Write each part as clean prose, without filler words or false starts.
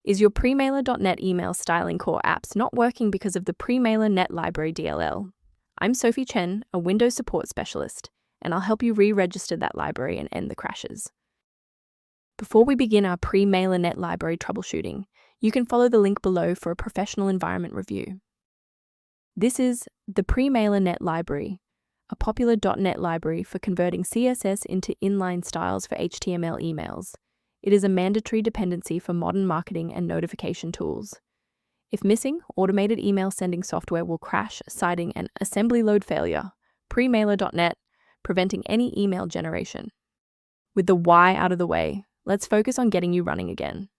Is your Premailer.net email styling core apps not working because of the Premailer Net Library DLL? I'm Sophie Chen, a Windows support specialist, and I'll help you re-register that library and end the crashes. Before we begin our Premailer Net Library troubleshooting, you can follow the link below for a professional environment review. This is the Premailer Net Library, a popular .NET library for converting CSS into inline styles for HTML emails. It is a mandatory dependency for modern marketing and notification tools. If missing, automated email sending software will crash, citing an assembly load failure, Premailer.net, preventing any email generation. With the why out of the way, let's focus on getting you running again.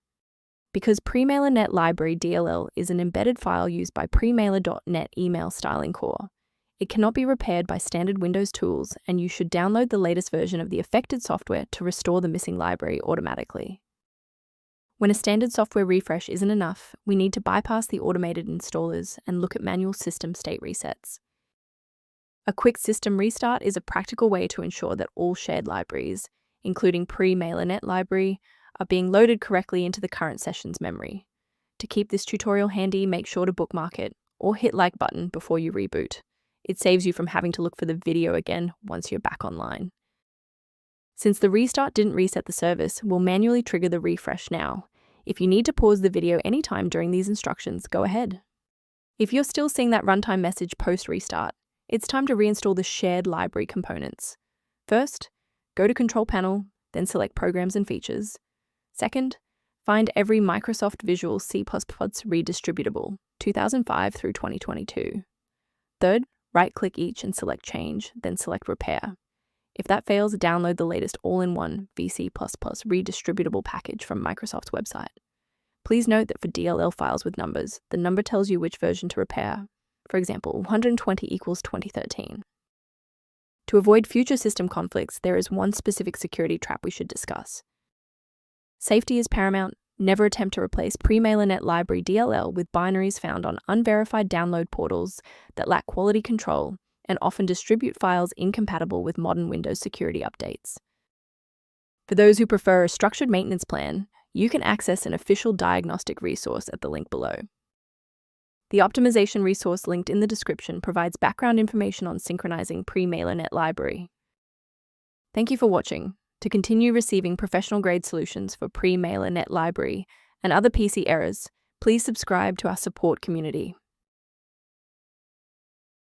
Because Premailer Net Library DLL is an embedded file used by Premailer.net email styling core, it cannot be repaired by standard Windows tools, and you should download the latest version of the affected software to restore the missing library automatically. When a standard software refresh isn't enough, we need to bypass the automated installers and look at manual system state resets. A quick system restart is a practical way to ensure that all shared libraries, including Premailer Net Library, are being loaded correctly into the current session's memory. To keep this tutorial handy, make sure to bookmark it or hit like button before you reboot. It saves you from having to look for the video again once you're back online. Since the restart didn't reset the service, we'll manually trigger the refresh now. If you need to pause the video anytime during these instructions, go ahead. If you're still seeing that runtime message post-restart, it's time to reinstall the shared library components. First, go to Control Panel, then select Programs and Features. Second, find every Microsoft Visual C++ redistributable, 2005 through 2022. Third, right-click each and select Change, then select Repair. If that fails, download the latest all-in-one VC++ redistributable package from Microsoft's website. Please note that for DLL files with numbers, the number tells you which version to repair. For example, 120 equals 2013. To avoid future system conflicts, there is one specific security trap we should discuss. Safety is paramount. Never attempt to replace Premailer Net Library DLL with binaries found on unverified download portals that lack quality control and often distribute files incompatible with modern Windows security updates. For those who prefer a structured maintenance plan, you can access an official diagnostic resource at the link below. The optimization resource linked in the description provides background information on synchronizing Premailer Net Library. Thank you for watching. To continue receiving professional-grade solutions for Premailer Net Library and other PC errors, please subscribe to our support community.